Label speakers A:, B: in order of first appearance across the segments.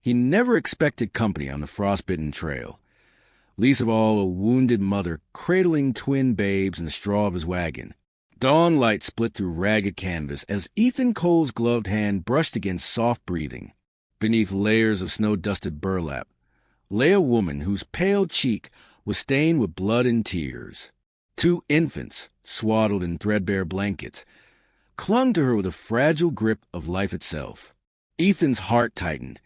A: He never expected company on the frostbitten trail, least of all a wounded mother cradling twin babes in the straw of his wagon. Dawn light split through ragged canvas as Ethan Cole's gloved hand brushed against soft breathing. Beneath layers of snow-dusted burlap lay a woman whose pale cheek was stained with blood and tears. Two infants, swaddled in threadbare blankets, clung to her with a fragile grip of life itself. Ethan's heart tightened.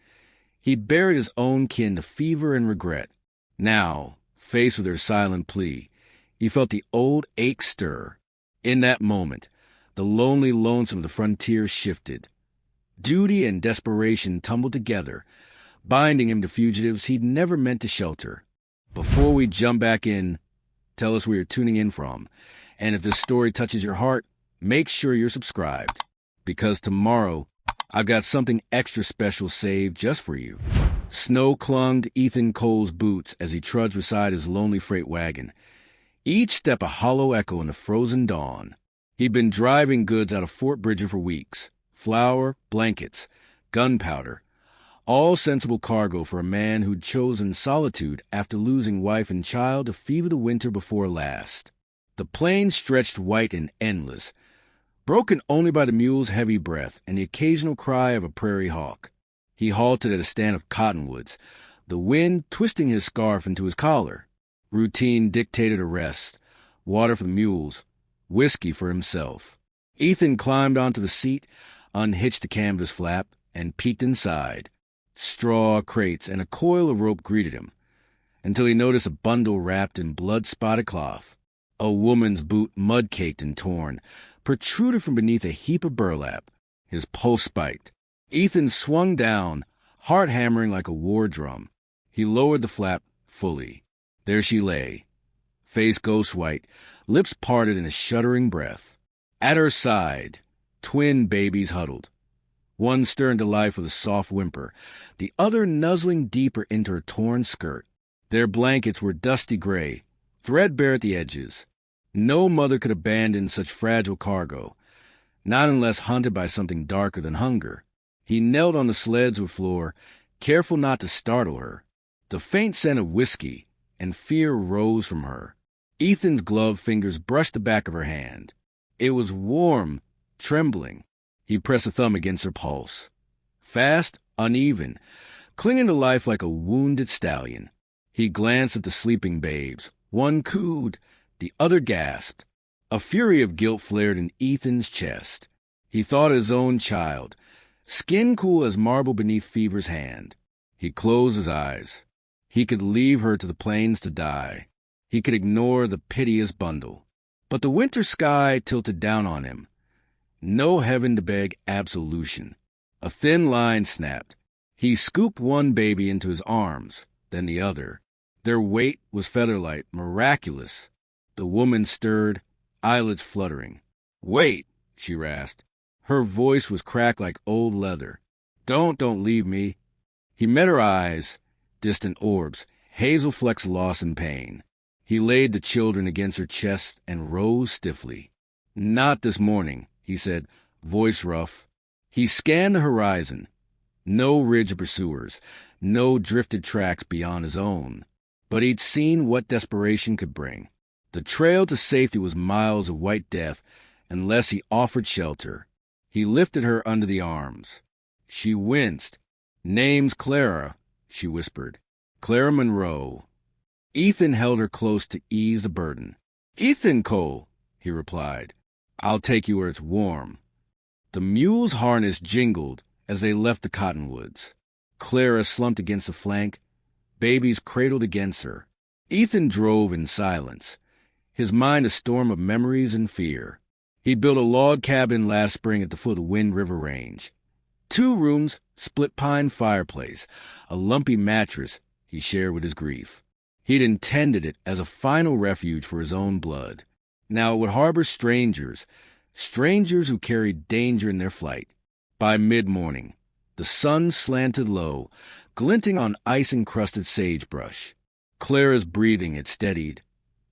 A: He buried his own kin to fever and regret. Now, faced with her silent plea, he felt the old ache stir. In that moment, the lonely lonesome of the frontier shifted. Duty and desperation tumbled together, binding him to fugitives he'd never meant to shelter. Before we jump back in, tell us where you're tuning in from. And if this story touches your heart, make sure you're subscribed, because tomorrow I've got something extra special saved just for you. Snow clung to Ethan Cole's boots as he trudged beside his lonely freight wagon, each step a hollow echo in the frozen dawn. He'd been driving goods out of Fort Bridger for weeks. Flour, blankets, gunpowder, all sensible cargo for a man who'd chosen solitude after losing wife and child to fever the winter before last. The plain stretched white and endless, broken only by the mule's heavy breath and the occasional cry of a prairie hawk. He halted at a stand of cottonwoods, the wind twisting his scarf into his collar. Routine dictated a rest, water for the mules, whiskey for himself. Ethan climbed onto the seat, unhitched the canvas flap, and peeked inside. Straw, crates, and a coil of rope greeted him, until he noticed a bundle wrapped in blood-spotted cloth. A woman's boot, mud-caked and torn, protruded from beneath a heap of burlap. His pulse spiked. Ethan swung down, heart hammering like a war drum. He lowered the flap fully. There she lay, face ghost-white, lips parted in a shuddering breath. At her side, twin babies huddled, one stirring to life with a soft whimper, the other nuzzling deeper into her torn skirt. Their blankets were dusty gray, threadbare at the edges. No mother could abandon such fragile cargo, not unless hunted by something darker than hunger. He knelt on the sled's floor, careful not to startle her. The faint scent of whiskey and fear rose from her. Ethan's gloved fingers brushed the back of her hand. It was warm, trembling. He pressed a thumb against her pulse. Fast, uneven, clinging to life like a wounded stallion. He glanced at the sleeping babes. One cooed, the other gasped. A fury of guilt flared in Ethan's chest. He thought of his own child, skin cool as marble beneath fever's hand. He closed his eyes. He could leave her to the plains to die. He could ignore the piteous bundle. But the winter sky tilted down on him. No heaven to beg absolution. A thin line snapped. He scooped one baby into his arms, then the other. Their weight was feather-light, miraculous. The woman stirred, eyelids fluttering. "Wait," she rasped. Her voice was cracked like old leather. Don't leave me." He met her eyes, distant orbs, hazel flecks lost in pain. He laid the children against her chest and rose stiffly. "Not this morning," he said, voice rough. He scanned the horizon. No ridge of pursuers, no drifted tracks beyond his own. But he'd seen what desperation could bring. The trail to safety was miles of white death unless he offered shelter. He lifted her under the arms. She winced. "Name's Clara," she whispered. "Clara Monroe." Ethan held her close to ease the burden. "Ethan Cole," he replied. "I'll take you where it's warm." The mule's harness jingled as they left the cottonwoods. Clara slumped against the flank, babies cradled against her. Ethan drove in silence, his mind a storm of memories and fear. He'd built a log cabin last spring at the foot of Wind River Range. 2 rooms, split pine fireplace, a lumpy mattress he shared with his grief. He'd intended it as a final refuge for his own blood. Now it would harbor strangers who carried danger in their flight. By mid-morning, the sun slanted low, glinting on ice-encrusted sagebrush. Clara's breathing had steadied.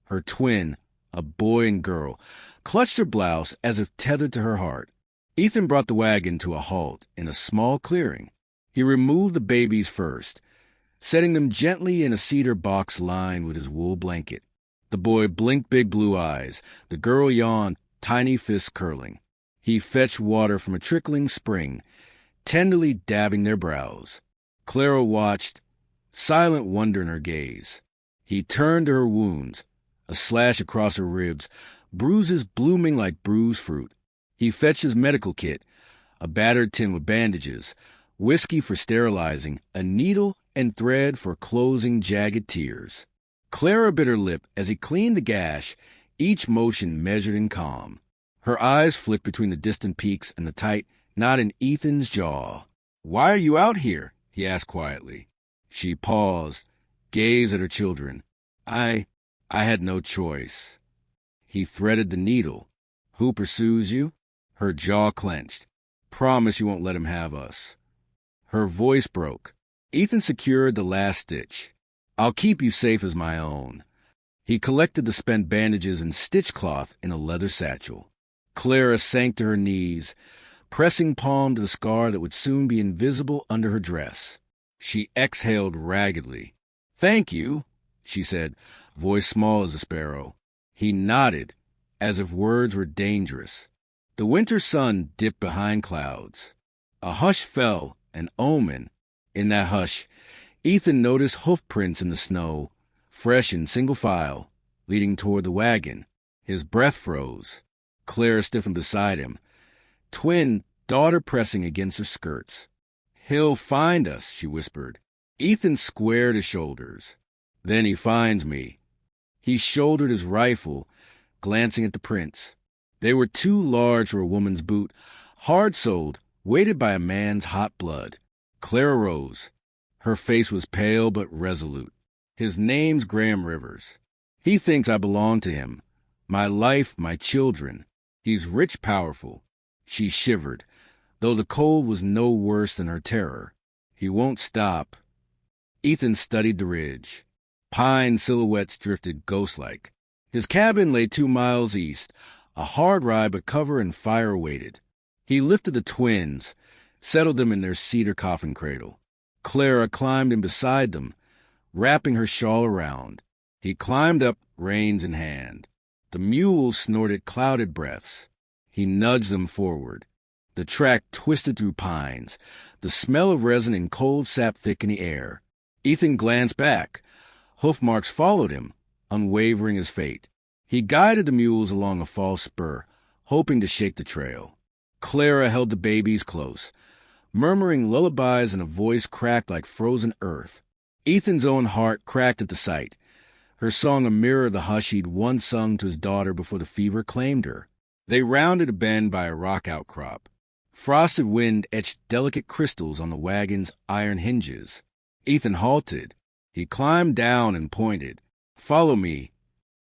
A: Her twin, a boy and girl, clutched her blouse as if tethered to her heart. Ethan brought the wagon to a halt in a small clearing. He removed the babies first, setting them gently in a cedar box lined with his wool blanket. The boy blinked big blue eyes. The girl yawned, tiny fists curling. He fetched water from a trickling spring, tenderly dabbing their brows. Clara watched, silent wonder in her gaze. He turned to her wounds, a slash across her ribs, bruises blooming like bruised fruit. He fetched his medical kit, a battered tin with bandages, whiskey for sterilizing, a needle and thread for closing jagged tears. Clara bit her lip as he cleaned the gash, each motion measured and calm. Her eyes flicked between the distant peaks and the tight knot in Ethan's jaw. "Why are you out here?" he asked quietly. She paused, gazed at her children. I had no choice." He threaded the needle. "Who pursues you?" Her jaw clenched. "Promise you won't let him have us." Her voice broke. Ethan secured the last stitch. "I'll keep you safe as my own." He collected the spent bandages and stitch cloth in a leather satchel. Clara sank to her knees, pressing palm to the scar that would soon be invisible under her dress. She exhaled raggedly. "Thank you," she said, voice small as a sparrow. He nodded, as if words were dangerous. The winter sun dipped behind clouds. A hush fell, an omen. In that hush, Ethan noticed hoof prints in the snow, fresh in single file, leading toward the wagon. His breath froze. Clara stiffened beside him, twin daughter pressing against her skirts. "He'll find us," she whispered. Ethan squared his shoulders. "Then he finds me." He shouldered his rifle, glancing at the prints. They were too large for a woman's boot, hard-soled, weighted by a man's hot blood. Clara rose. Her face was pale but resolute. "His name's Graham Rivers. He thinks I belong to him. My life, my children. He's rich, powerful." She shivered, though the cold was no worse than her terror. "He won't stop." Ethan studied the ridge. Pine silhouettes drifted ghost-like. His cabin lay 2 miles east, a hard ride but cover and fire awaited. He lifted the twins, settled them in their cedar coffin cradle. Clara climbed in beside them, wrapping her shawl around. He climbed up, reins in hand. The mules snorted clouded breaths. He nudged them forward. The track twisted through pines, the smell of resin and cold sap thick in the air. Ethan glanced back. Hoof marks followed him, unwavering as fate. He guided the mules along a false spur, hoping to shake the trail. Clara held the babies close, murmuring lullabies in a voice cracked like frozen earth. Ethan's own heart cracked at the sight, her song a mirror of the hush he'd once sung to his daughter before the fever claimed her. They rounded a bend by a rock outcrop. Frosted wind etched delicate crystals on the wagon's iron hinges. Ethan halted. He climbed down and pointed. "Follow me."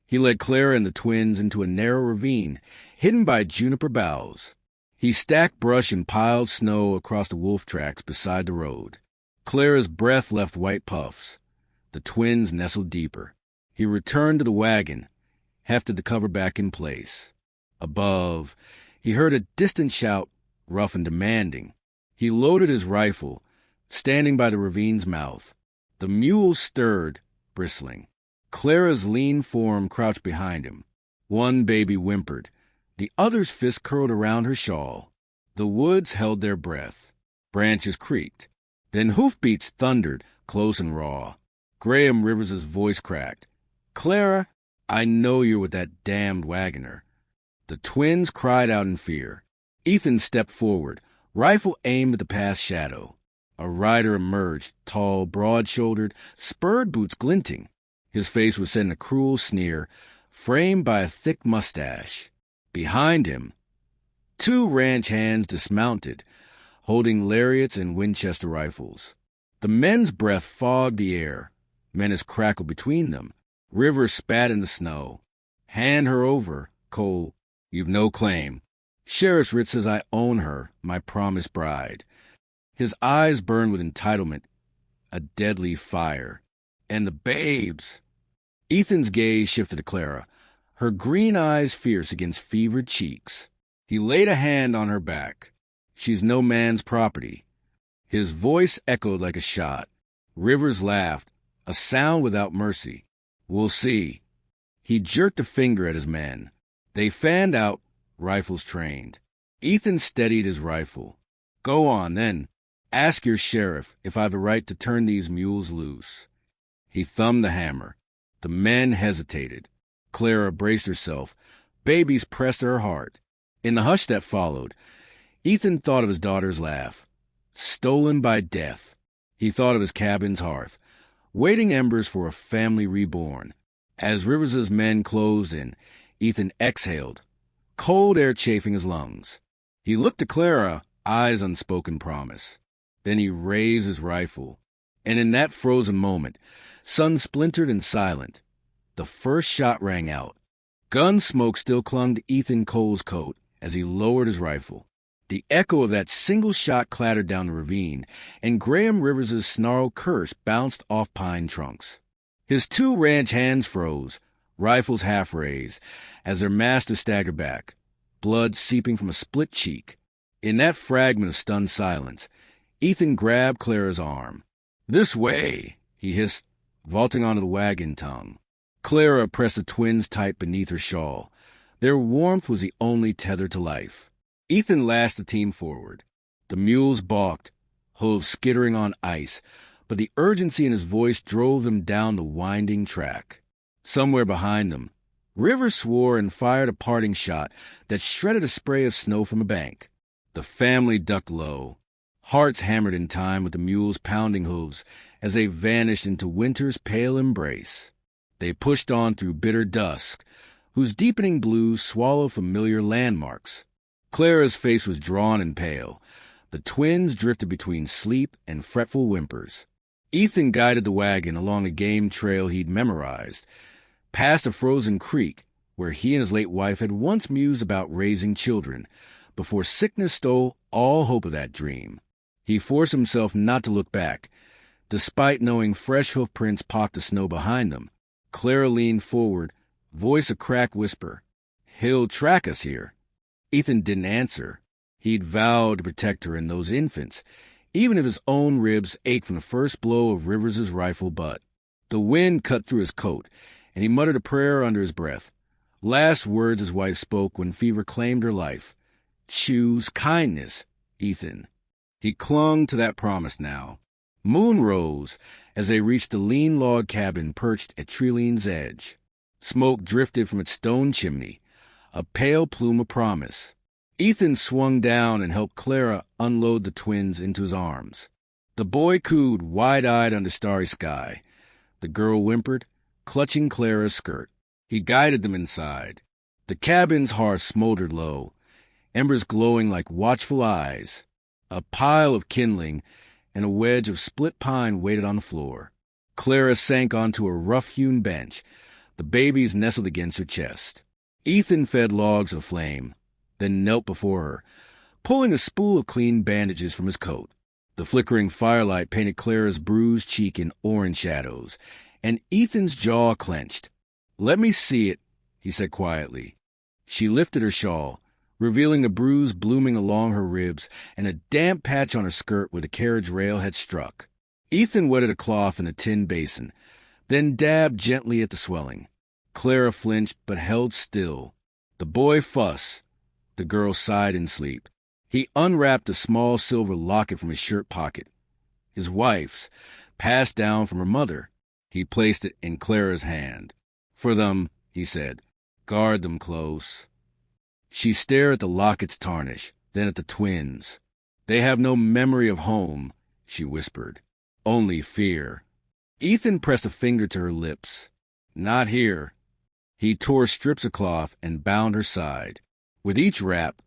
A: He led Clara and the twins into a narrow ravine, hidden by juniper boughs. He stacked brush and piled snow across the wolf tracks beside the road. Clara's breath left white puffs. The twins nestled deeper. He returned to the wagon, hefted the cover back in place. Above, he heard a distant shout, rough and demanding. He loaded his rifle, standing by the ravine's mouth. The mules stirred, bristling. Clara's lean form crouched behind him. One baby whimpered. The other's fist curled around her shawl. The woods held their breath. Branches creaked. Then hoofbeats thundered, close and raw. Graham Rivers' voice cracked. "Clara, I know you're with that damned Wagoner." The twins cried out in fear. Ethan stepped forward, rifle aimed at the past shadow. A rider emerged, tall, broad-shouldered, spurred boots glinting. His face was set in a cruel sneer, framed by a thick mustache. Behind him, 2 ranch hands dismounted, holding lariats and Winchester rifles. The men's breath fogged the air. Menace crackled between them. Rivers spat in the snow. "Hand her over, Cole. You've no claim. Sheriff's writ says I own her, my promised bride." His eyes burned with entitlement, a deadly fire. "And the babes." Ethan's gaze shifted to Clara, her green eyes fierce against fevered cheeks. He laid a hand on her back. "She's no man's property." His voice echoed like a shot. Rivers laughed, a sound without mercy. "We'll see." He jerked a finger at his men. They fanned out, rifles trained. Ethan steadied his rifle. "Go on, then. Ask your sheriff if I've a right to turn these mules loose." He thumbed the hammer. The men hesitated. Clara braced herself. Babies pressed to her heart. In the hush that followed, Ethan thought of his daughter's laugh. Stolen by death. He thought of his cabin's hearth, waiting embers for a family reborn. As Rivers's men closed in, Ethan exhaled, cold air chafing his lungs. He looked at Clara, eyes unspoken promise. Then he raised his rifle, and in that frozen moment, sun splintered and silent. The first shot rang out. Gun smoke still clung to Ethan Cole's coat as he lowered his rifle. The echo of that single shot clattered down the ravine, and Graham Rivers's snarled curse bounced off pine trunks. His two ranch hands froze, rifles half raised, as their master staggered back, blood seeping from a split cheek. In that fragment of stunned silence, Ethan grabbed Clara's arm. "This way," he hissed, vaulting onto the wagon tongue. Clara pressed the twins tight beneath her shawl. Their warmth was the only tether to life. Ethan lashed the team forward. The mules balked, hooves skittering on ice, but the urgency in his voice drove them down the winding track. Somewhere behind them, Rivers swore and fired a parting shot that shredded a spray of snow from a bank. The family ducked low, hearts hammered in time with the mules' pounding hooves as they vanished into winter's pale embrace. They pushed on through bitter dusk, whose deepening blues swallowed familiar landmarks. Clara's face was drawn and pale. The twins drifted between sleep and fretful whimpers. Ethan guided the wagon along a game trail he'd memorized, past a frozen creek where he and his late wife had once mused about raising children, before sickness stole all hope of that dream. He forced himself not to look back. Despite knowing fresh hoof prints pocked the snow behind them, Clara leaned forward, voice a cracked whisper. "He'll track us here." Ethan didn't answer. He'd vowed to protect her and those infants, even if his own ribs ached from the first blow of Rivers's rifle butt. The wind cut through his coat, and he muttered a prayer under his breath. Last words his wife spoke when fever claimed her life. "Choose kindness, Ethan." He clung to that promise now. Moon rose as they reached the lean log cabin perched at Treline's edge. Smoke drifted from its stone chimney, a pale plume of promise. Ethan swung down and helped Clara unload the twins into his arms. The boy cooed, wide-eyed under starry sky. The girl whimpered, clutching Clara's skirt. He guided them inside. The cabin's hearth smoldered low, embers glowing like watchful eyes. A pile of kindling and a wedge of split pine waited on the floor. Clara sank onto a rough-hewn bench. The babies nestled against her chest. Ethan fed logs of flame, then knelt before her, pulling a spool of clean bandages from his coat. The flickering firelight painted Clara's bruised cheek in orange shadows, and Ethan's jaw clenched. "Let me see it," he said quietly. She lifted her shawl, revealing the bruise blooming along her ribs and a damp patch on her skirt where the carriage rail had struck. Ethan wetted a cloth in a tin basin, then dabbed gently at the swelling. Clara flinched but held still. The boy fussed. The girl sighed in sleep. He unwrapped a small silver locket from his shirt pocket. His wife's, passed down from her mother. He placed it in Clara's hand. "For them," he said. "Guard them close." She stared at the locket's tarnish, then at the twins. "They have no memory of home," she whispered. "Only fear." Ethan pressed a finger to her lips. "Not here." He tore strips of cloth and bound her side. With each wrap,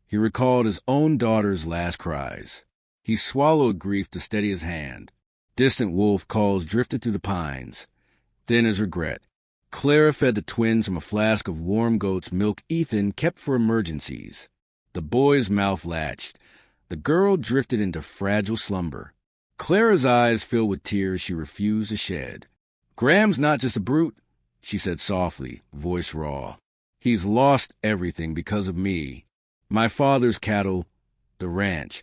A: he recalled his own daughter's last cries. He swallowed grief to steady his hand. Distant wolf calls drifted through the pines. Then his regret. Clara fed the twins from a flask of warm goat's milk Ethan kept for emergencies. The boy's mouth latched. The girl drifted into fragile slumber. Clara's eyes filled with tears she refused to shed. "Graham's not just a brute," she said softly, voice raw. "He's lost everything because of me. My father's cattle, the ranch,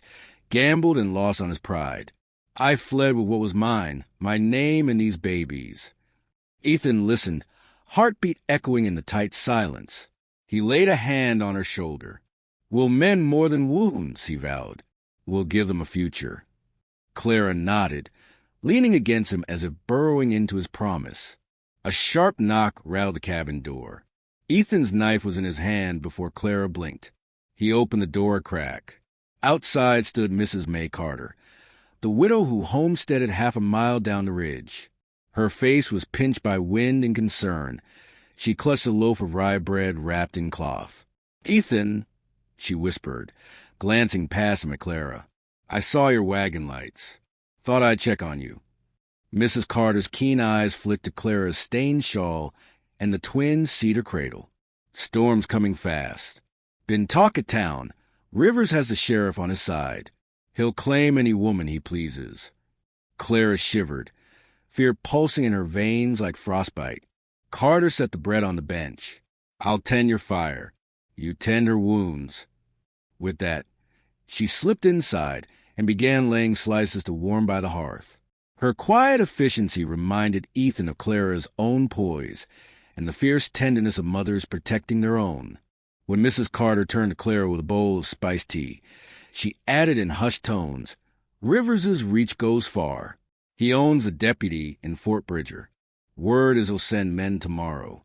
A: gambled and lost on his pride. I fled with what was mine, my name and these babies. Ethan listened, heartbeat echoing in the tight silence. He laid a hand on her shoulder. "We'll mend more than wounds," he vowed. "We'll give them a future." Clara nodded, leaning against him as if burrowing into his promise. A sharp knock rattled the cabin door. Ethan's knife was in his hand before Clara blinked. He opened the door a crack. Outside stood Mrs. May Carter, the widow who homesteaded half a mile down the ridge. Her face was pinched by wind and concern. She clutched a loaf of rye bread wrapped in cloth. "Ethan," she whispered, glancing past him at Clara, "I saw your wagon lights. Thought I'd check on you." Mrs. Carter's keen eyes flicked to Clara's stained shawl and the twin cedar cradle. "Storm's coming fast. Been talk at town. Rivers has the sheriff on his side. He'll claim any woman he pleases." Clara shivered, fear pulsing in her veins like frostbite. Carter set the bread on the bench. "I'll tend your fire. You tend her wounds." With that, she slipped inside and began laying slices to warm by the hearth. Her quiet efficiency reminded Ethan of Clara's own poise and the fierce tenderness of mothers protecting their own. When Mrs. Carter turned to Clara with a bowl of spiced tea, she added in hushed tones, "Rivers's reach goes far. He owns a deputy in Fort Bridger. Word is he'll send men tomorrow."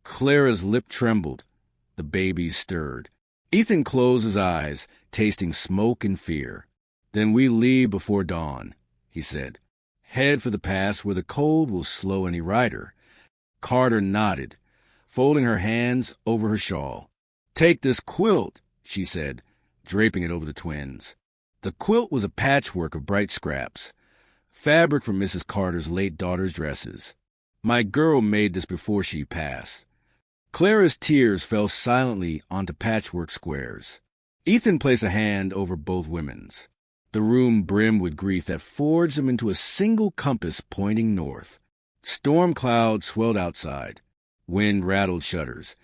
A: Clara's lip trembled. The babies stirred. Ethan closed his eyes, tasting smoke and fear. "Then we leave before dawn," he said. "Head for the pass where the cold will slow any rider." Carter nodded, folding her hands over her shawl. "Take this quilt," she said, draping it over the twins. The quilt was a patchwork of bright scraps, fabric from Mrs. Carter's late daughter's dresses. "My girl made this before she passed." Clara's tears fell silently onto patchwork squares. Ethan placed a hand over both women's. The room brimmed with grief that forged them into a single compass pointing north. Storm clouds swelled outside. Wind rattled shutters,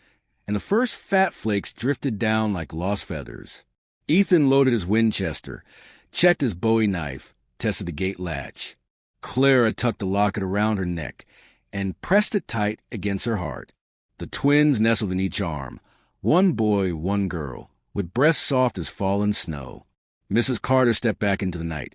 A: and the first fat flakes drifted down like lost feathers. Ethan loaded his Winchester, checked his Bowie knife, tested the gate latch. Clara tucked the locket around her neck and pressed it tight against her heart. The twins nestled in each arm, one boy, one girl, with breasts soft as fallen snow. Mrs. Carter stepped back into the night,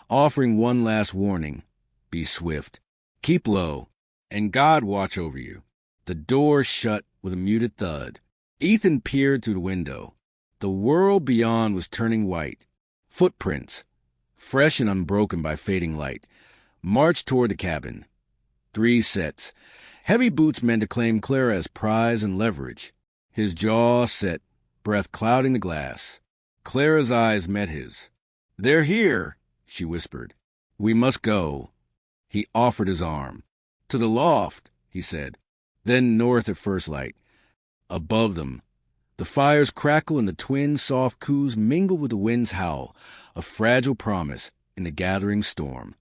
A: offering one last warning. "Be swift. Keep low. And God watch over you." The door shut with a muted thud. Ethan peered through the window. The world beyond was turning white. Footprints, fresh and unbroken by fading light, marched toward the cabin. 3 sets. Heavy boots meant to claim Clara as prize and leverage. His jaw set, breath clouding the glass. Clara's eyes met his. "They're here," she whispered. "We must go." He offered his arm. "To the loft," he said. Then north at first light. Above them, the fires crackle and the twin soft coos mingle with the wind's howl, a fragile promise in the gathering storm.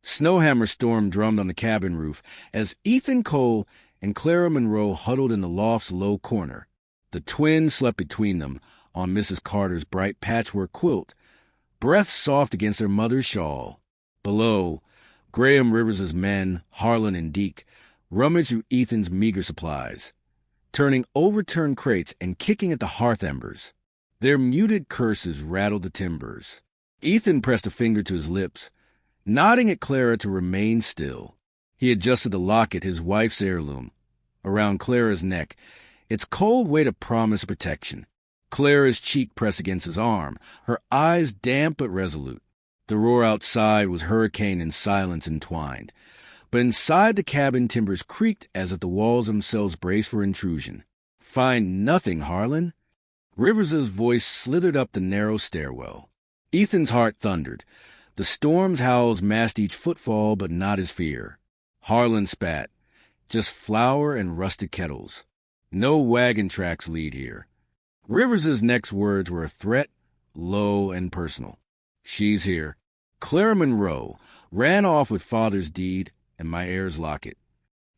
A: Snowhammer storm drummed on the cabin roof as Ethan Cole and Clara Monroe huddled in the loft's low corner. The twins slept between them on Mrs. Carter's bright patchwork quilt, breath soft against their mother's shawl. Below, Graham Rivers's men, Harlan and Deke, rummaged through Ethan's meager supplies, turning overturned crates and kicking at the hearth embers. Their muted curses rattled the timbers. Ethan pressed a finger to his lips, nodding at Clara to remain still. He adjusted the locket, his wife's heirloom, around Clara's neck, its cold weight a promise of protection. Clara's cheek pressed against his arm, her eyes damp but resolute. The roar outside was hurricane and silence entwined, but inside the cabin timbers creaked as if the walls themselves braced for intrusion. "Find nothing, Harlan." Rivers's voice slithered up the narrow stairwell. Ethan's heart thundered. The storm's howls masked each footfall, but not his fear. Harlan spat. "Just flour and rusted kettles. No wagon tracks lead here." Rivers's next words were a threat, low and personal. "She's here. Clara Monroe ran off with father's deed and my heir's locket."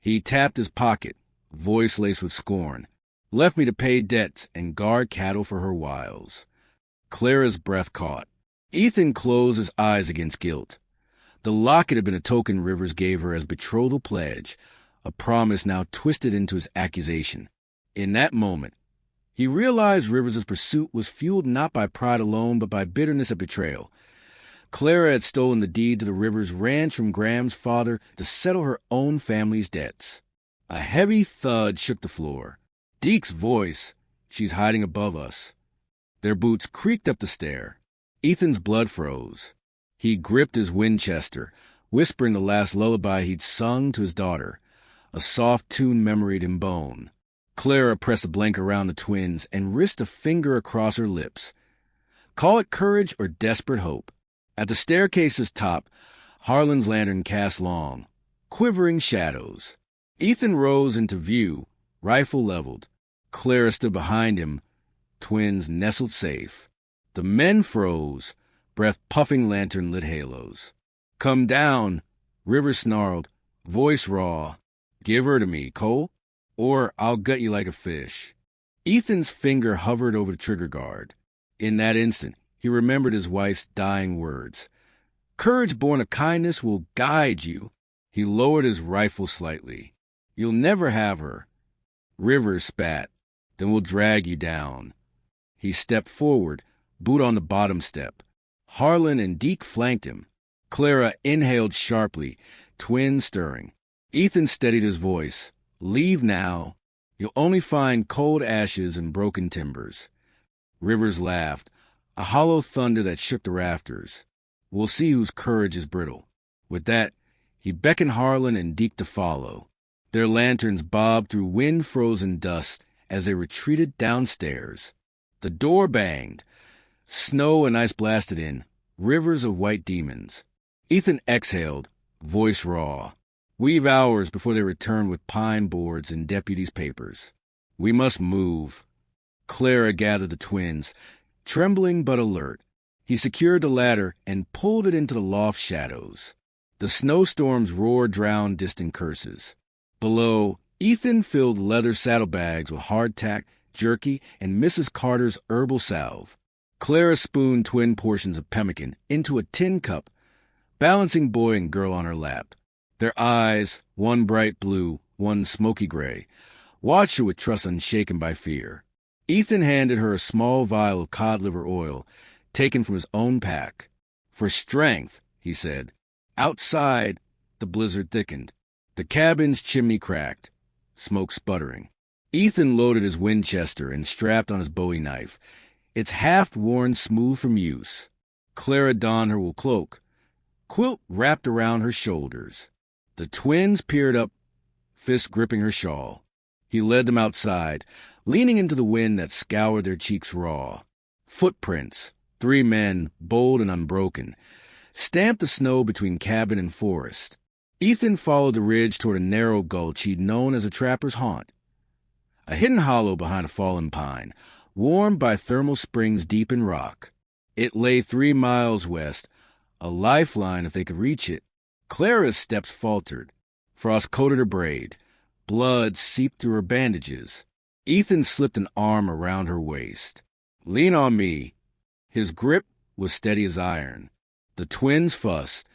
A: He tapped his pocket, voice laced with scorn. "Left me to pay debts and guard cattle for her wiles." Clara's breath caught. Ethan closed his eyes against guilt. The locket had been a token Rivers gave her as betrothal pledge, a promise now twisted into his accusation. In that moment, he realized Rivers' pursuit was fueled not by pride alone, but by bitterness at betrayal. Clara had stolen the deed to the Rivers ranch from Graham's father to settle her own family's debts. A heavy thud shook the floor. Deke's voice. She's hiding above us. Their boots creaked up the stair. Ethan's blood froze. He gripped his Winchester, whispering the last lullaby he'd sung to his daughter, a soft tune memoried in bone. Clara pressed a blanket around the twins and risked a finger across her lips. Call it courage or desperate hope. At the staircase's top, Harlan's lantern cast long, quivering shadows. Ethan rose into view, rifle leveled. Clara stood behind him, twins nestled safe. The men froze, breath puffing lantern-lit halos. Come down, Rivers snarled, voice raw. Give her to me, Cole, or I'll gut you like a fish. Ethan's finger hovered over the trigger guard. In that instant, he remembered his wife's dying words. Courage born of kindness will guide you. He lowered his rifle slightly. You'll never have her. Rivers spat. Then we'll drag you down. He stepped forward, boot on the bottom step. Harlan and Deke flanked him. Clara inhaled sharply, twins stirring. Ethan steadied his voice. Leave now. You'll only find cold ashes and broken timbers. Rivers laughed, a hollow thunder that shook the rafters. We'll see whose courage is brittle. With that, he beckoned Harlan and Deke to follow. Their lanterns bobbed through wind-frozen dust as they retreated downstairs. The door banged. Snow and ice blasted in, rivers of white demons. Ethan exhaled, voice raw. We've hours before they return with pine boards and deputies' papers. We must move. Clara gathered the twins, trembling but alert. He secured the ladder and pulled it into the loft shadows. The snowstorm's roar drowned distant curses. Below, Ethan filled leather saddlebags with hardtack, jerky, and Mrs. Carter's herbal salve. Clara spooned twin portions of pemmican into a tin cup, balancing boy and girl on her lap. Their eyes, one bright blue, one smoky gray, watched her with trust unshaken by fear. Ethan handed her a small vial of cod liver oil, taken from his own pack. For strength, he said. Outside, the blizzard thickened. The cabin's chimney cracked, smoke sputtering. Ethan loaded his Winchester and strapped on his Bowie knife, its haft worn smooth from use. Clara donned her wool cloak, quilt wrapped around her shoulders. The twins peered up, fists gripping her shawl. He led them outside, leaning into the wind that scoured their cheeks raw. Footprints, 3 men, bold and unbroken, stamped the snow between cabin and forest. Ethan followed the ridge toward a narrow gulch he'd known as a trapper's haunt. A hidden hollow behind a fallen pine, warmed by thermal springs deep in rock. It lay 3 miles west, a lifeline if they could reach it. Clara's steps faltered. Frost coated her braid. Blood seeped through her bandages. Ethan slipped an arm around her waist. Lean on me. His grip was steady as iron. The twins fussed.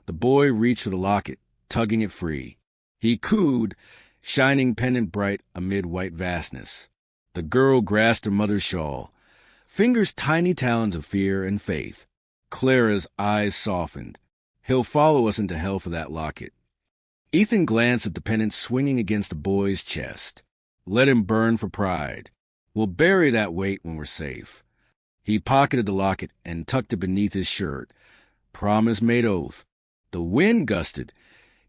A: The boy reached for the locket, tugging it free. He cooed, shining pendant bright amid white vastness. The girl grasped her mother's shawl, fingers tiny talons of fear and faith. Clara's eyes softened. He'll follow us into hell for that locket. Ethan glanced at the pendant swinging against the boy's chest. Let him burn for pride. We'll bury that weight when we're safe. He pocketed the locket and tucked it beneath his shirt. Promise made oath. The wind gusted,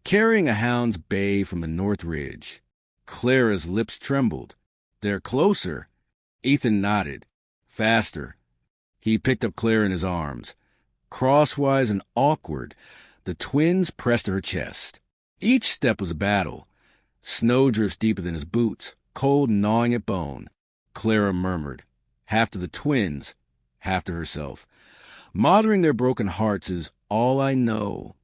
A: carrying a hound's bay from the north ridge. Clara's lips trembled. They're closer. Ethan nodded. Faster. He picked up Clara in his arms. Crosswise and awkward, the twins pressed to her chest. Each step was a battle. Snow drifts deeper than his boots, cold gnawing at bone. Clara murmured, half to the twins, half to herself. Mothering their broken hearts is all I know.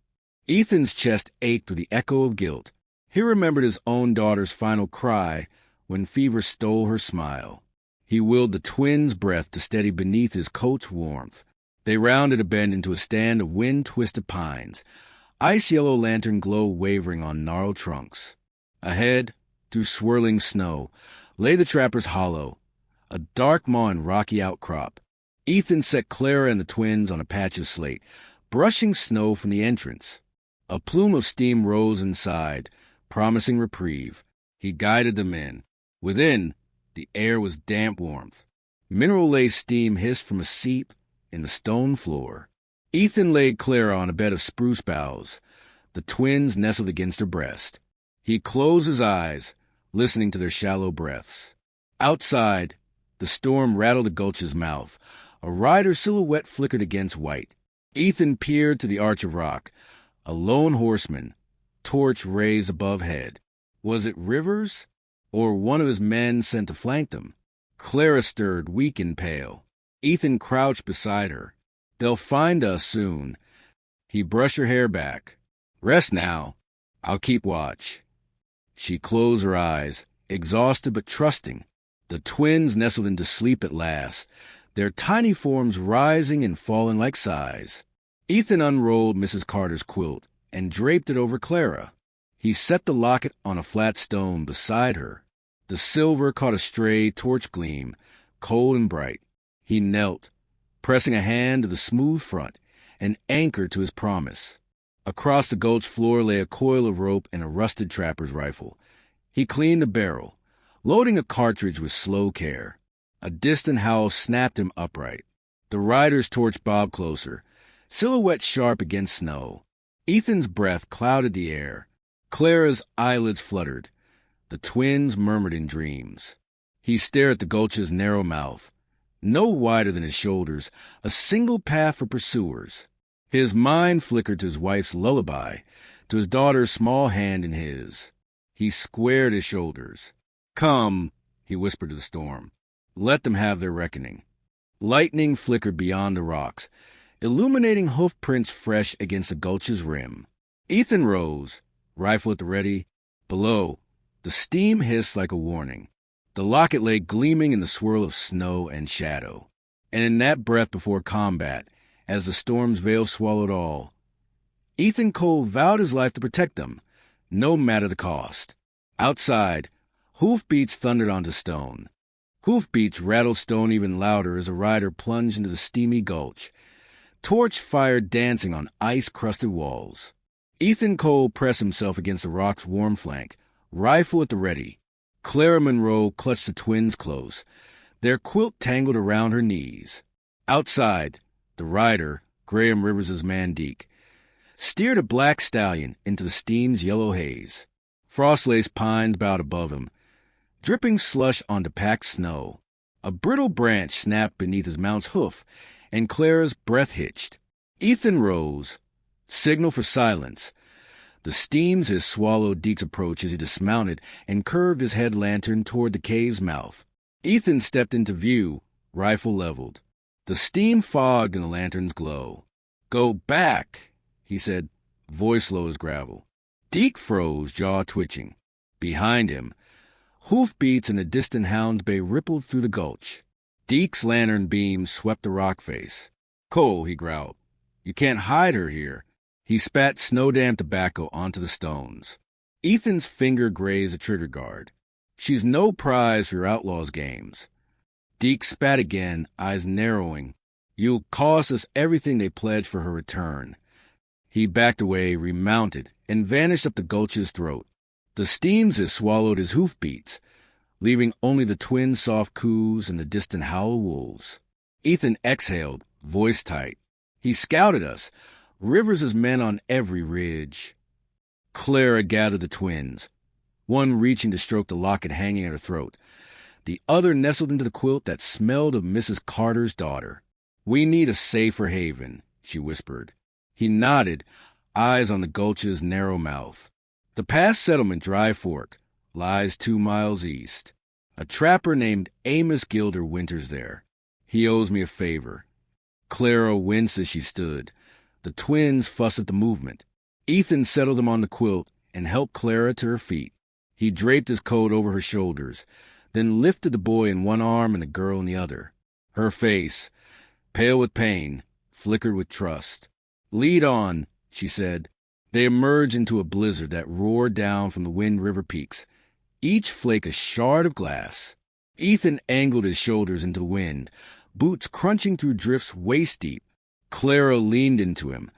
A: Ethan's chest ached with the echo of guilt. He remembered his own daughter's final cry when fever stole her smile. He willed the twins' breath to steady beneath his coat's warmth. They rounded a bend into a stand of wind-twisted pines, ice-yellow lantern glow wavering on gnarled trunks. Ahead, through swirling snow, lay the trapper's hollow, a dark maw and rocky outcrop. Ethan set Clara and the twins on a patch of slate, brushing snow from the entrance. A plume of steam rose inside, promising reprieve. He guided them in. Within, the air was damp warmth. Mineral-laced steam hissed from a seep in the stone floor. Ethan laid Clara on a bed of spruce boughs. The twins nestled against her breast. He closed his eyes, listening to their shallow breaths. Outside, the storm rattled the gulch's mouth. A rider's silhouette flickered against white. Ethan peered to the arch of rock. A lone horseman, torch raised above head. Was it Rivers, or one of his men sent to flank them? Clara stirred, weak and pale. Ethan crouched beside her. They'll find us soon. He brushed her hair back. Rest now. I'll keep watch. She closed her eyes, exhausted but trusting. The twins nestled into sleep at last, their tiny forms rising and falling like sighs. Ethan unrolled Mrs. Carter's quilt and draped it over Clara. He set the locket on a flat stone beside her. The silver caught a stray torch gleam, cold and bright. He knelt, pressing a hand to the smooth front, an anchor to his promise. Across the gulch floor lay a coil of rope and a rusted trapper's rifle. He cleaned the barrel, loading a cartridge with slow care. A distant howl snapped him upright. The rider's torch bobbed closer, silhouette sharp against snow. Ethan's breath clouded the air. Clara's eyelids fluttered. The twins murmured in dreams. He stared at the gulch's narrow mouth, no wider than his shoulders, a single path for pursuers. His mind flickered to his wife's lullaby, to his daughter's small hand in his. He squared his shoulders. Come, he whispered to the storm. Let them have their reckoning. Lightning flickered beyond the rocks, illuminating hoof prints fresh against the gulch's rim. Ethan rose, rifle at the ready. Below, the steam hissed like a warning. The locket lay gleaming in the swirl of snow and shadow. And in that breath before combat, as the storm's veil swallowed all, Ethan Cole vowed his life to protect them, no matter the cost. Outside, hoofbeats thundered onto stone. Hoofbeats rattled stone even louder as a rider plunged into the steamy gulch, torch fire dancing on ice-crusted walls. Ethan Cole pressed himself against the rock's warm flank, rifle at the ready. Clara Monroe clutched the twins close, their quilt tangled around her knees. Outside, the rider, Graham Rivers' man Deke, steered a black stallion into the steam's yellow haze. Frost-laced pines bowed above him, dripping slush onto packed snow. A brittle branch snapped beneath his mount's hoof, and Clara's breath hitched. Ethan rose, signal for silence. The steams had swallowed Deke's approach as he dismounted and curved his head lantern toward the cave's mouth. Ethan stepped into view, rifle leveled. The steam fogged in the lantern's glow. Go back, he said, voice low as gravel. Deke froze, jaw twitching. Behind him, hoofbeats and a distant hound's bay rippled through the gulch. Deke's lantern beam swept the rock face. Cole, he growled, you can't hide her here. He spat snow-damp tobacco onto the stones. Ethan's finger grazed the trigger guard. She's no prize for your outlaws' games. Deke spat again, eyes narrowing. You'll cost us everything they pledged for her return. He backed away, remounted, and vanished up the gulch's throat. The steams had swallowed his hoofbeats, leaving only the twin soft coos and the distant howl of wolves. Ethan exhaled, voice tight. He scouted us, Rivers' men on every ridge. Clara gathered the twins, one reaching to stroke the locket hanging at her throat, the other nestled into the quilt that smelled of Mrs. Carter's daughter. We need a safer haven, she whispered. He nodded, eyes on the gulch's narrow mouth. The past settlement, Dry Fork, lies 2 miles east. A trapper named Amos Gilder winters there. He owes me a favor. Clara winced as she stood. The twins fussed at the movement. Ethan settled them on the quilt and helped Clara to her feet. He draped his coat over her shoulders, then lifted the boy in one arm and the girl in the other. Her face, pale with pain, flickered with trust. "Lead on," she said. They emerged into a blizzard that roared down from the Wind River peaks, each flake a shard of glass. Ethan angled his shoulders into the wind, boots crunching through drifts waist-deep. Clara leaned into him,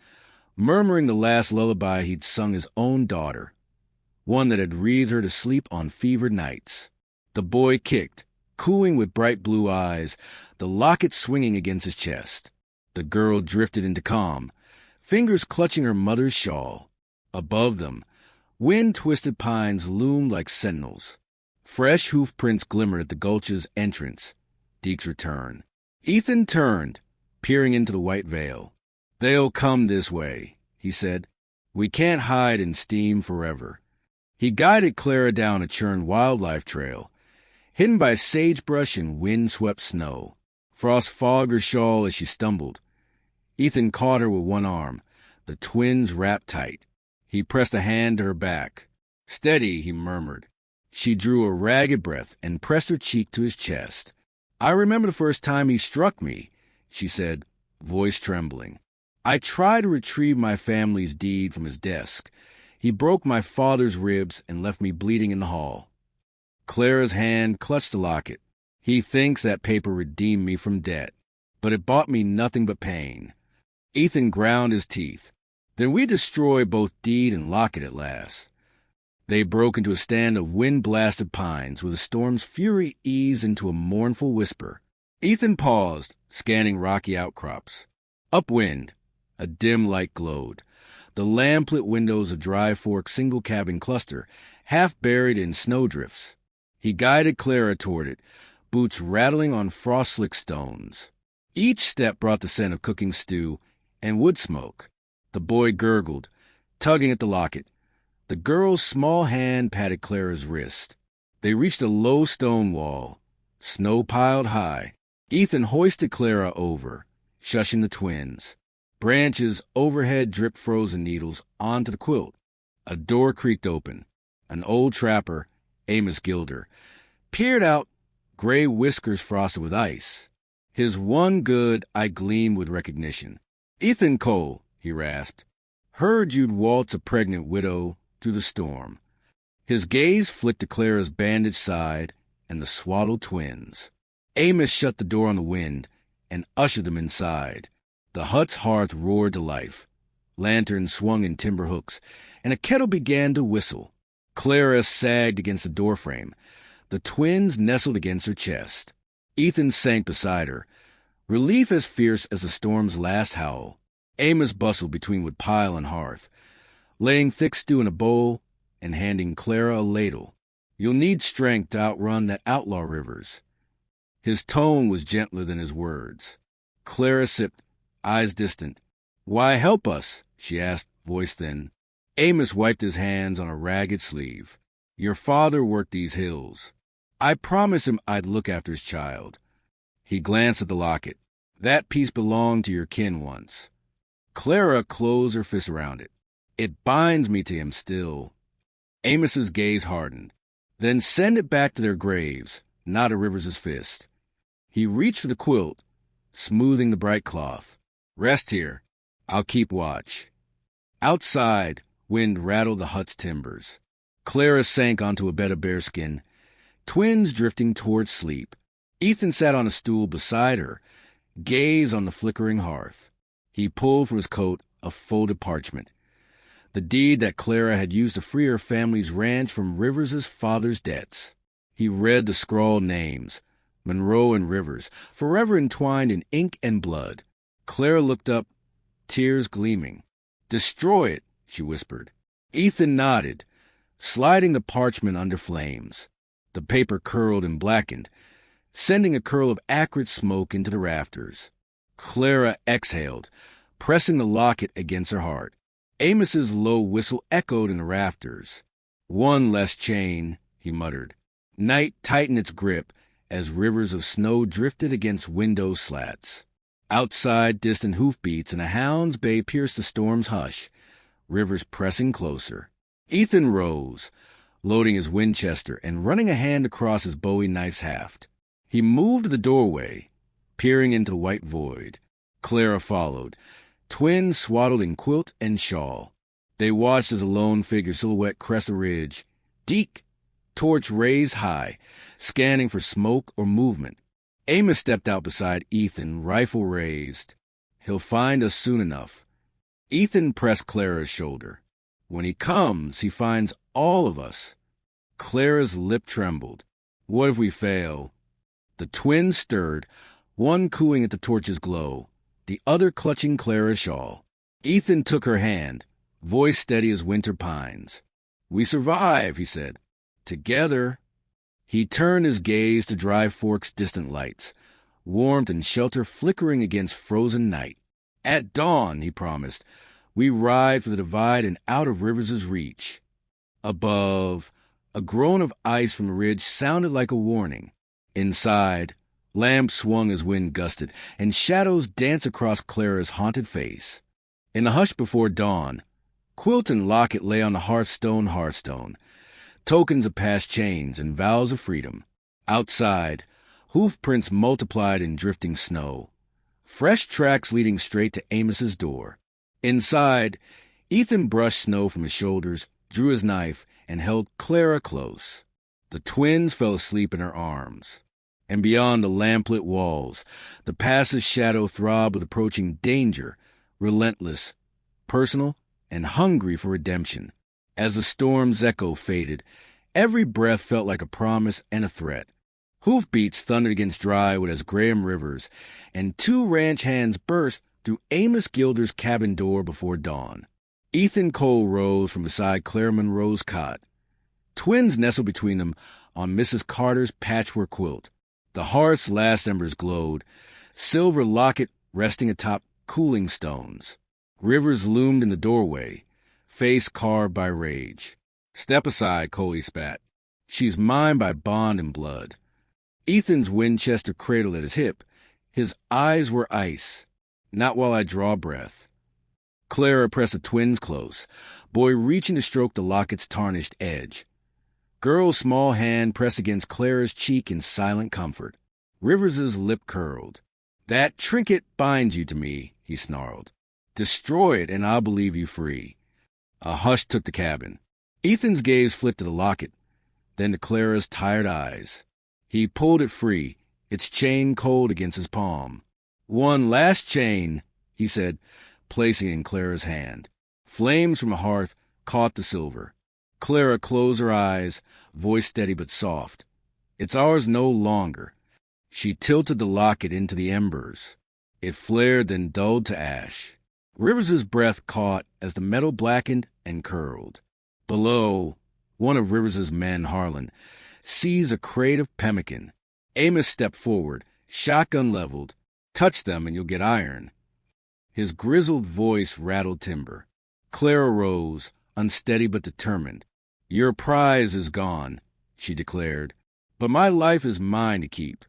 A: murmuring the last lullaby he'd sung his own daughter, one that had wreathed her to sleep on fevered nights. The boy kicked, cooing with bright blue eyes, the locket swinging against his chest. The girl drifted into calm, fingers clutching her mother's shawl. Above them, wind-twisted pines loomed like sentinels. Fresh hoof prints glimmered at the gulch's entrance. Deke's return. Ethan turned, peering into the white veil. "They'll come this way," he said. "We can't hide and steam forever." He guided Clara down a churned wildlife trail, hidden by sagebrush and wind-swept snow. Frost fogged her shawl as she stumbled. Ethan caught her with one arm, the twins wrapped tight. He pressed a hand to her back. "Steady," he murmured. She drew a ragged breath and pressed her cheek to his chest. "I remember the first time he struck me," she said, voice trembling. "I tried to retrieve my family's deed from his desk. He broke my father's ribs and left me bleeding in the hall." Clara's hand clutched the locket. "He thinks that paper redeemed me from debt, but it bought me nothing but pain." Ethan ground his teeth. "Then we destroy both deed and locket at last." They broke into a stand of wind-blasted pines where the storm's fury eased into a mournful whisper. Ethan paused, scanning rocky outcrops. Upwind, a dim light glowed. The lamplit windows of Dry Fork's single-cabin cluster, half buried in snowdrifts. He guided Clara toward it, boots rattling on frost-slick stones. Each step brought the scent of cooking stew and wood smoke. The boy gurgled, tugging at the locket. The girl's small hand patted Clara's wrist. They reached a low stone wall, snow piled high. Ethan hoisted Clara over, shushing the twins. Branches overhead dripped frozen needles onto the quilt. A door creaked open. An old trapper, Amos Gilder, peered out, gray whiskers frosted with ice. His one good eye gleamed with recognition. "Ethan Cole," he rasped. "Heard you'd waltz a pregnant widow through the storm." His gaze flicked to Clara's bandaged side and the swaddled twins. Amos shut the door on the wind and ushered them inside. The hut's hearth roared to life. Lanterns swung in timber hooks, and a kettle began to whistle. Clara sagged against the doorframe. The twins nestled against her chest. Ethan sank beside her, relief as fierce as the storm's last howl. Amos bustled between wood pile and hearth, laying thick stew in a bowl and handing Clara a ladle. "You'll need strength to outrun that outlaw Rivers." His tone was gentler than his words. Clara sipped, eyes distant. "Why help us?" she asked, voice thin. Amos wiped his hands on a ragged sleeve. "Your father worked these hills. I promised him I'd look after his child." He glanced at the locket. "That piece belonged to your kin once." Clara closed her fist around it. "It binds me to him still." Amos's gaze hardened. "Then send it back to their graves, not to Rivers's fist." He reached for the quilt, smoothing the bright cloth. "Rest here. I'll keep watch." Outside, wind rattled the hut's timbers. Clara sank onto a bed of bearskin, twins drifting toward sleep. Ethan sat on a stool beside her, gaze on the flickering hearth. He pulled from his coat a folded parchment, the deed that Clara had used to free her family's ranch from Rivers's father's debts. He read the scrawled names, Monroe and Rivers, forever entwined in ink and blood. Clara looked up, tears gleaming. "Destroy it," she whispered. Ethan nodded, sliding the parchment under flames. The paper curled and blackened, sending a curl of acrid smoke into the rafters. Clara exhaled, pressing the locket against her heart. Amos's low whistle echoed in the rafters. "One less chain," he muttered. Night tightened its grip as rivers of snow drifted against window slats. Outside, distant hoofbeats and a hound's bay pierced the storm's hush, Rivers pressing closer. Ethan rose, loading his Winchester and running a hand across his Bowie knife's haft. He moved to the doorway, peering into the white void. Clara followed, twins swaddled in quilt and shawl. They watched as a lone figure silhouette crest a ridge. Deke, torch raised high, scanning for smoke or movement. Amos stepped out beside Ethan, rifle raised. He'll find us soon enough. Ethan pressed Clara's shoulder. When he comes, he finds all of us. Clara's lip trembled. What if we fail? The twins stirred, one cooing at the torch's glow, the other clutching Clara's shawl. Ethan took her hand, voice steady as winter pines. We survive, he said. Together. He turned his gaze to Dry Fork's distant lights, warmth and shelter flickering against frozen night. At dawn, he promised, we ride for the divide and out of Rivers' reach. Above, a groan of ice from the ridge sounded like a warning. Inside, lamps swung as wind gusted, and shadows danced across Clara's haunted face. In the hush before dawn, quilt and locket lay on the hearthstone, tokens of past chains and vows of freedom. Outside, hoof prints multiplied in drifting snow, fresh tracks leading straight to Amos's door. Inside, Ethan brushed snow from his shoulders, drew his knife, and held Clara close. The twins fell asleep in her arms. And beyond the lamplit walls, the pass's shadow throbbed with approaching danger, relentless, personal, and hungry for redemption. As the storm's echo faded, every breath felt like a promise and a threat. Hoofbeats thundered against drywood as Graham Rivers and two ranch hands burst through Amos Gilder's cabin door before dawn. Ethan Cole rose from beside Clara Monroe's cot. Twins nestled between them on Mrs. Carter's patchwork quilt. The hearth's last embers glowed, silver locket resting atop cooling stones. Rivers loomed in the doorway, face carved by rage. Step aside, Coley spat. She's mine by bond and blood. Ethan's Winchester cradled at his hip. His eyes were ice. Not while I draw breath. Clara pressed the twins close, boy reaching to stroke the locket's tarnished edge. Girl's small hand pressed against Clara's cheek in silent comfort. Rivers's lip curled. That trinket binds you to me, he snarled. Destroy it and I'll believe you free. A hush took the cabin. Ethan's gaze flicked to the locket, then to Clara's tired eyes. He pulled it free, its chain cold against his palm. One last chain, he said, placing it in Clara's hand. Flames from a hearth caught the silver. Clara closed her eyes, voice steady but soft. It's ours no longer. She tilted the locket into the embers. It flared, then dulled to ash. Rivers's breath caught as the metal blackened and curled. Below, one of Rivers's men, Harlan, seized a crate of pemmican. Amos stepped forward, shotgun leveled. Touch them and you'll get iron. His grizzled voice rattled timber. Clara rose, unsteady but determined. Your prize is gone, she declared, but my life is mine to keep.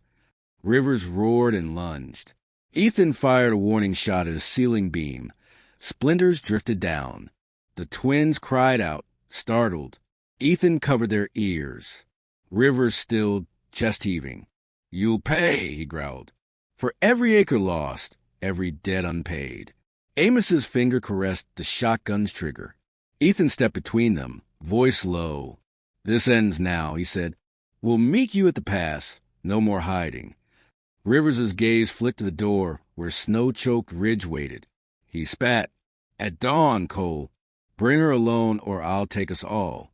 A: Rivers roared and lunged. Ethan fired a warning shot at a ceiling beam. Splinters drifted down. The twins cried out, startled. Ethan covered their ears. Rivers stilled, chest heaving. You'll pay, he growled. For every acre lost, every debt unpaid. Amos's finger caressed the shotgun's trigger. Ethan stepped between them, voice low. This ends now, he said. We'll meet you at the pass. No more hiding. Rivers's gaze flicked to the door where snow-choked ridge waited. He spat. At dawn, Cole. Bring her alone or I'll take us all.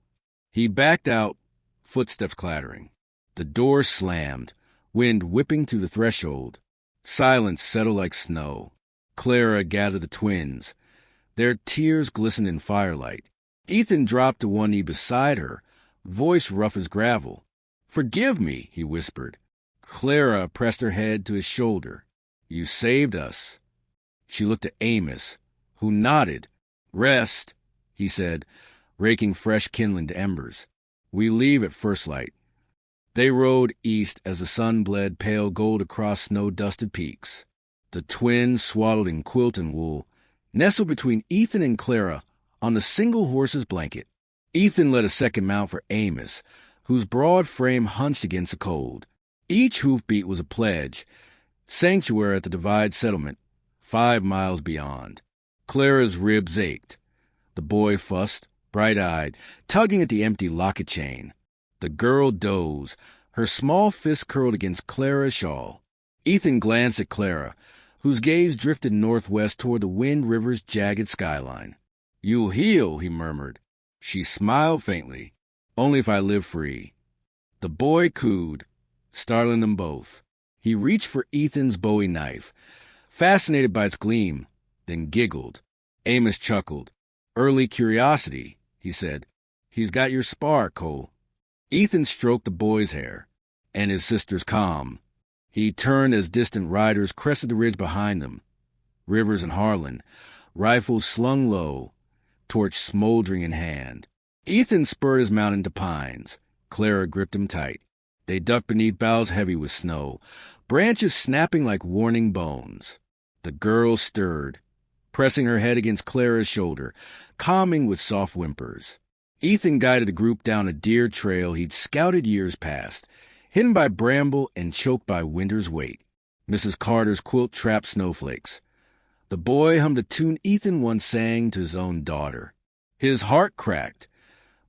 A: He backed out, footsteps clattering. The door slammed, wind whipping through the threshold. Silence settled like snow. Clara gathered the twins. Their tears glistened in firelight. Ethan dropped to one knee beside her, voice rough as gravel. Forgive me, he whispered. Clara pressed her head to his shoulder. You saved us. She looked at Amos, who nodded. Rest, he said, raking fresh kindling to embers. We leave at first light. They rode east as the sun bled pale gold across snow-dusted peaks. The twins, swaddled in quilt and wool, nestled between Ethan and Clara on the single horse's blanket. Ethan led a second mount for Amos, whose broad frame hunched against the cold. Each hoofbeat was a pledge, sanctuary at the Divide settlement, 5 miles beyond. Clara's ribs ached. The boy fussed, bright-eyed, tugging at the empty locket chain. The girl dozed, her small fist curled against Clara's shawl. Ethan glanced at Clara, whose gaze drifted northwest toward the Wind River's jagged skyline. "You'll heal," he murmured. She smiled faintly. "Only if I live free." The boy cooed, startling them both. He reached for Ethan's Bowie knife, fascinated by its gleam, then giggled. Amos chuckled. "Early curiosity," he said. "He's got your spark, Cole." Ethan stroked the boy's hair, and his sister's calm. He turned as distant riders crested the ridge behind them. Rivers and Harlan, rifles slung low, torch smoldering in hand. Ethan spurred his mount into pines. Clara gripped him tight. They ducked beneath boughs heavy with snow, branches snapping like warning bones. The girl stirred, pressing her head against Clara's shoulder, calming with soft whimpers. Ethan guided the group down a deer trail he'd scouted years past, hidden by bramble and choked by winter's weight. Mrs. Carter's quilt trapped snowflakes. The boy hummed a tune Ethan once sang to his own daughter. His heart cracked.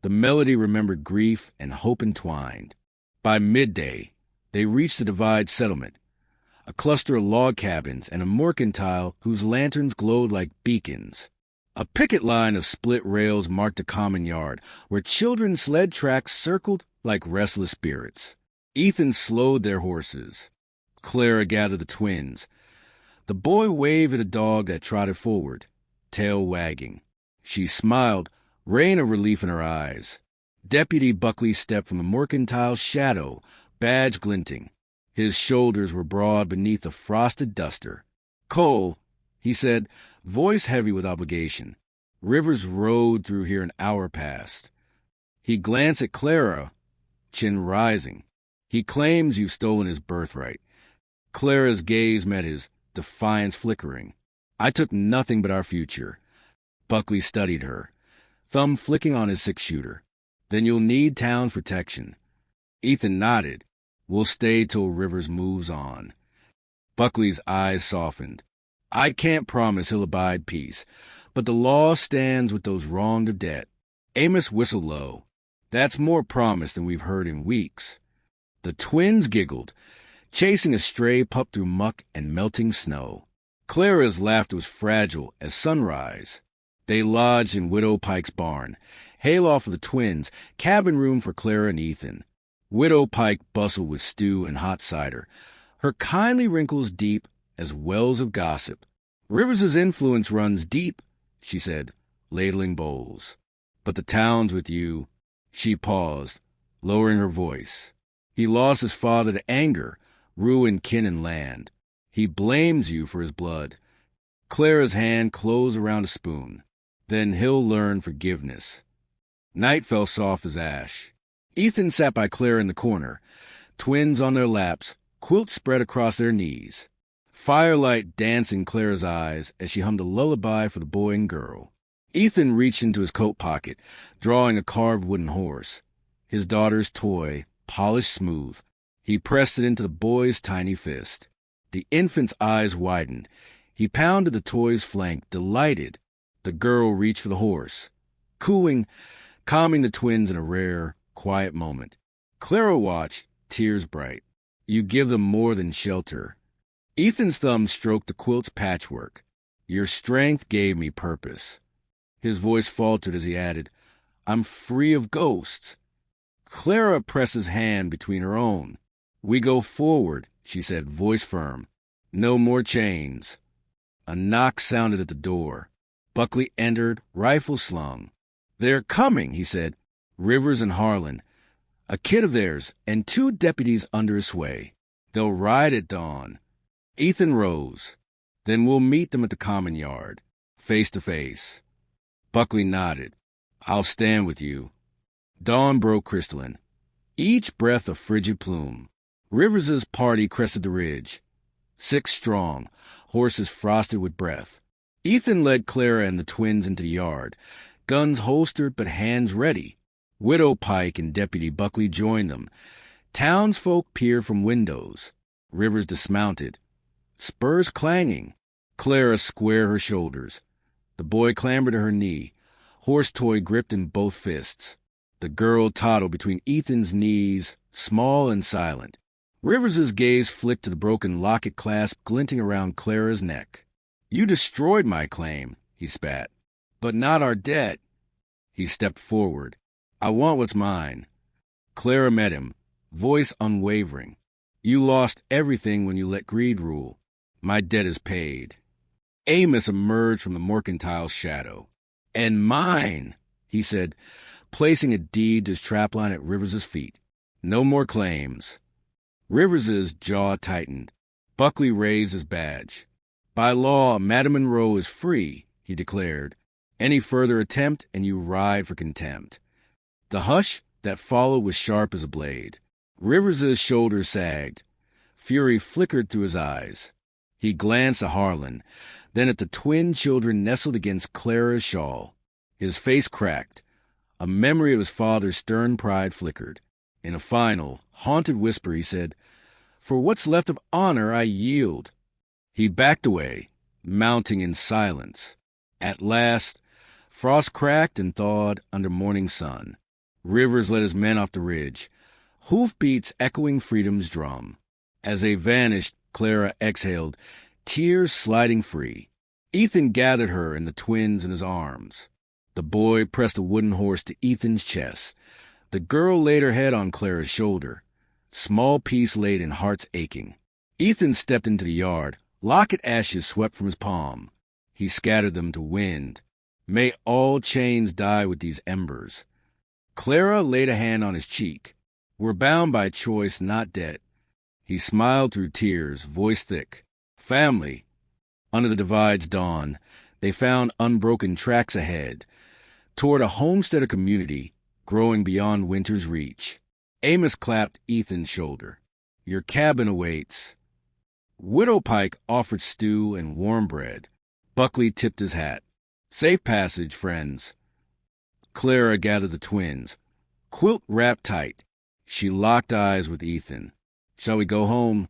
A: The melody remembered grief and hope entwined. By midday, they reached the Divide settlement, a cluster of log cabins and a mercantile whose lanterns glowed like beacons. A picket line of split rails marked the common yard, where children's sled tracks circled like restless spirits. Ethan slowed their horses. Clara gathered the twins. The boy waved at a dog that trotted forward, tail wagging. She smiled, rain of relief in her eyes. Deputy Buckley stepped from the mercantile's shadow, badge glinting. His shoulders were broad beneath a frosted duster. "Cole," he said, voice heavy with obligation. "Rivers rode through here an hour past." He glanced at Clara, chin rising. "He claims you've stolen his birthright." Clara's gaze met his, defiance flickering. "I took nothing but our future." Buckley studied her, thumb flicking on his six-shooter. "Then you'll need town's protection." Ethan nodded. "We'll stay till Rivers moves on." Buckley's eyes softened. "I can't promise he'll abide peace, but the law stands with those wronged of debt." Amos whistled low. "That's more promise than we've heard in weeks." The twins giggled, chasing a stray pup through muck and melting snow. Clara's laughter was fragile as sunrise. They lodged in Widow Pike's barn, hayloft for the twins, cabin room for Clara and Ethan. Widow Pike bustled with stew and hot cider, her kindly wrinkles deep as wells of gossip. "Rivers's influence runs deep," she said, ladling bowls. "But the town's with you." She paused, lowering her voice. "He lost his father to anger, ruined kin and land. He blames you for his blood." Clara's hand closed around a spoon. "Then he'll learn forgiveness." Night fell soft as ash. Ethan sat by Clara in the corner, twins on their laps, quilts spread across their knees. Firelight danced in Clara's eyes as she hummed a lullaby for the boy and girl. Ethan reached into his coat pocket, drawing a carved wooden horse. His daughter's toy, polished smooth. He pressed it into the boy's tiny fist. The infant's eyes widened. He pounded the toy's flank, delighted. The girl reached for the horse, cooing, calming the twins in a rare, quiet moment. Clara watched, tears bright. "You give them more than shelter." Ethan's thumb stroked the quilt's patchwork. "Your strength gave me purpose." His voice faltered as he added, "I'm free of ghosts." Clara pressed his hand between her own. "We go forward," she said, voice firm. "No more chains." A knock sounded at the door. Buckley entered, rifle slung. "They're coming," he said. "Rivers and Harlan. A kid of theirs, and 2 deputies under his sway. They'll ride at dawn." Ethan rose. "Then we'll meet them at the common yard, face to face." Buckley nodded. "I'll stand with you." Dawn broke crystalline, each breath a frigid plume. Rivers's party crested the ridge, 6 strong, horses frosted with breath. Ethan led Clara and the twins into the yard, guns holstered but hands ready. Widow Pike and Deputy Buckley joined them. Townsfolk peered from windows. Rivers dismounted, spurs clanging. Clara squared her shoulders. The boy clambered to her knee, horse toy gripped in both fists. The girl toddled between Ethan's knees, small and silent. Rivers's gaze flicked to the broken locket clasp glinting around Clara's neck. "You destroyed my claim," he spat. "But not our debt." He stepped forward. "I want what's mine." Clara met him, voice unwavering. "You lost everything when you let greed rule. My debt is paid." Amos emerged from the mercantile's shadow. "And mine," he said, placing a deed to his trapline at Rivers's feet. "No more claims." Rivers's jaw tightened. Buckley raised his badge. "By law, Madame Monroe is free," he declared. "Any further attempt, and you ride for contempt." The hush that followed was sharp as a blade. Rivers's shoulders sagged. Fury flickered through his eyes. He glanced at Harlan, then at the twin children nestled against Clara's shawl. His face cracked. A memory of his father's stern pride flickered. In a final, haunted whisper, he said, "For what's left of honor, I yield." He backed away, mounting in silence. At last, frost cracked and thawed under morning sun. Rivers led his men off the ridge, hoofbeats echoing freedom's drum. As they vanished, Clara exhaled, tears sliding free. Ethan gathered her and the twins in his arms. The boy pressed a wooden horse to Ethan's chest. The girl laid her head on Clara's shoulder. Small peace laid in hearts aching. Ethan stepped into the yard. Locket ashes swept from his palm. He scattered them to wind. May all chains die with these embers. Clara laid a hand on his cheek. "We're bound by choice, not debt." He smiled through tears, voice thick. "Family." Under the divide's dawn, they found unbroken tracks ahead, toward a homesteader community growing beyond winter's reach. Amos clapped Ethan's shoulder. "Your cabin awaits." Widow Pike offered stew and warm bread. Buckley tipped his hat. "Safe passage, friends." Clara gathered the twins. Quilt wrapped tight. She locked eyes with Ethan. "Shall we go home?"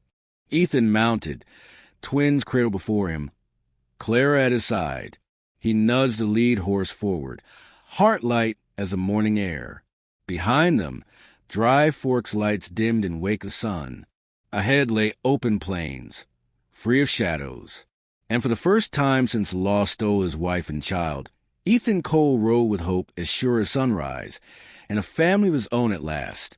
A: Ethan mounted, twins cradled before him. Clara at his side. He nudged the lead horse forward, heart light as the morning air. Behind them, Dry Fork's lights dimmed in wake of sun. Ahead lay open plains, free of shadows. And for the first time since Law stole his wife and child, Ethan Cole rode with hope as sure as sunrise, and a family of his own at last.